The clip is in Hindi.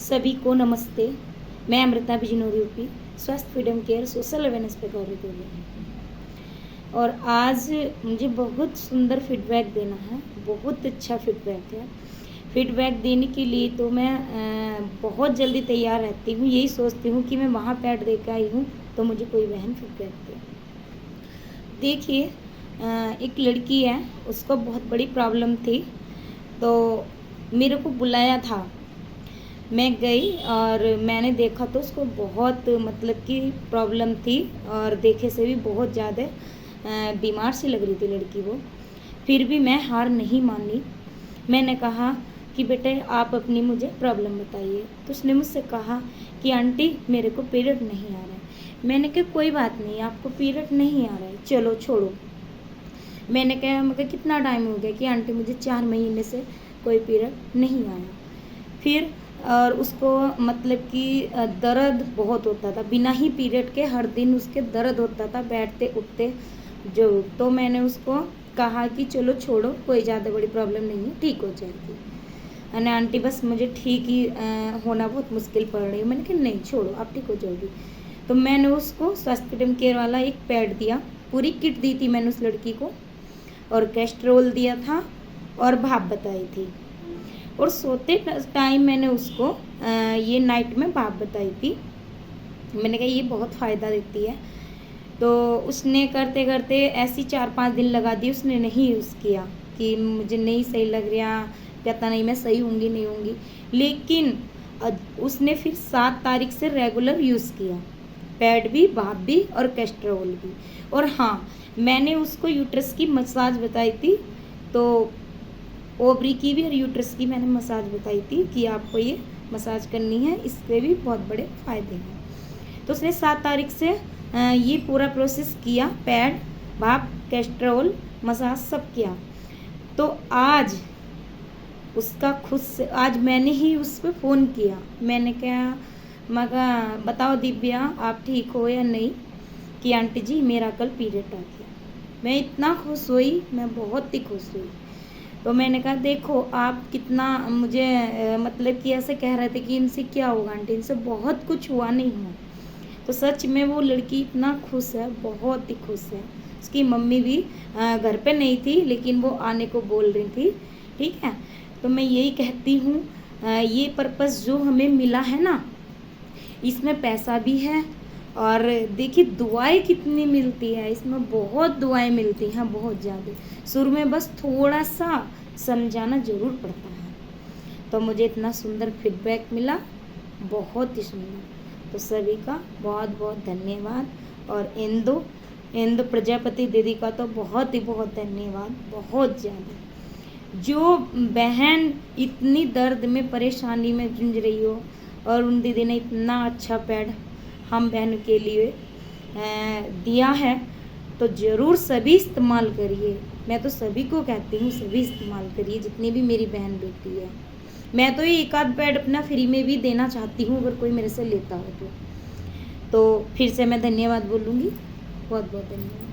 सभी को नमस्ते। मैं अमृता बिजनौर यूपी स्वास्थ्य फ्रीडम केयर सोशल अवेयरनेस पे कर रही हूँ और आज मुझे बहुत सुंदर फीडबैक देना है। बहुत अच्छा फीडबैक है। फीडबैक देने के लिए तो मैं बहुत जल्दी तैयार रहती हूँ। यही सोचती हूँ कि मैं वहाँ पैड दे के आई हूँ तो मुझे कोई बहन फीडबैक दे। देखिए, एक लड़की है, उसको बहुत बड़ी प्रॉब्लम थी तो मेरे को बुलाया था। मैं गई और मैंने देखा तो उसको बहुत मतलब कि प्रॉब्लम थी और देखे से भी बहुत ज़्यादा बीमार सी लग रही थी लड़की वो। फिर भी मैं हार नहीं मानी। मैंने कहा कि बेटे आप अपनी मुझे प्रॉब्लम बताइए। तो उसने मुझसे कहा कि आंटी मेरे को पीरियड नहीं आ रहा है। मैंने कहा कोई बात नहीं, आपको पीरियड नहीं आ रहा है, चलो छोड़ो। मैंने कहा कितना टाइम हो गया कि आंटी मुझे 4 महीने से कोई पीरियड नहीं आया। फिर और उसको मतलब कि दर्द बहुत होता था, बिना ही पीरियड के हर दिन उसके दर्द होता था बैठते उठते जो। तो मैंने उसको कहा कि चलो छोड़ो, कोई ज़्यादा बड़ी प्रॉब्लम नहीं है, ठीक हो जाएगी। अरे आंटी बस मुझे ठीक ही होना बहुत मुश्किल पड़ रही है। मैंने कहा नहीं छोड़ो, आप ठीक हो जाओगी। तो मैंने उसको स्वास्थ्य फ्रीडम केयर वाला एक पैड दिया, पूरी किट दी थी मैंने उस लड़की को, और कैस्ट्रोल दिया था और भाप बताई थी। और सोते टाइम मैंने उसको ये नाइट में भाप बताई थी। मैंने कहा ये बहुत फ़ायदा देती है। तो उसने करते करते ऐसी 4-5 दिन लगा दिए। उसने नहीं यूज़ किया कि मुझे नहीं सही लग रहा, कहता नहीं मैं सही होंगी नहीं होंगी। लेकिन उसने फिर 7 तारीख से रेगुलर यूज़ किया, पैड भी, भाप भी और कैस्ट्रोल भी। और हाँ, मैंने उसको यूट्रस की मसाज बताई थी, तो ओवरी की भी और यूट्रस की मैंने मसाज बताई थी कि आपको ये मसाज करनी है, इसके भी बहुत बड़े फ़ायदे हैं। तो उसने 7 तारीख से ये पूरा प्रोसेस किया, पैड, भाप, कैस्ट्रोल, मसाज सब किया। तो आज उसका खुद से, आज मैंने ही उस पर फ़ोन किया। मैंने कहा मगा बताओ दिव्या आप ठीक हो या नहीं, कि आंटी जी मेरा कल पीरियड आ गया। मैं इतना खुश हुई, मैं बहुत ही खुश हुई। तो मैंने कहा देखो आप कितना मुझे मतलब कि ऐसे कह रहे थे कि इनसे क्या होगा आंटी, इनसे बहुत कुछ हुआ नहीं हुआ। तो सच में वो लड़की इतना खुश है, बहुत ही खुश है। उसकी मम्मी भी घर पे नहीं थी लेकिन वो आने को बोल रही थी, ठीक है। तो मैं यही कहती हूँ, ये पर्पस जो हमें मिला है ना, इसमें पैसा भी है और देखिए दुआएं कितनी मिलती है इसमें, बहुत दुआएं मिलती हैं, बहुत ज़्यादा। शुरू में बस थोड़ा सा समझाना ज़रूर पड़ता है। तो मुझे इतना सुंदर फीडबैक मिला, बहुत ही सुंदर। तो सभी का बहुत बहुत धन्यवाद। और इंदु प्रजापति दीदी का तो बहुत ही बहुत धन्यवाद, बहुत ज़्यादा। जो बहन इतनी दर्द में परेशानी में जूझ रही हो और उन दीदी ने इतना अच्छा पैड हम बहन के लिए दिया है, तो ज़रूर सभी इस्तेमाल करिए। मैं तो सभी को कहती हूँ सभी इस्तेमाल करिए, जितनी भी मेरी बहन बेटी है। मैं तो ये एक आध पैड अपना फ्री में भी देना चाहती हूँ अगर कोई मेरे से लेता हो तो फिर से मैं धन्यवाद बोलूँगी। बहुत बहुत धन्यवाद।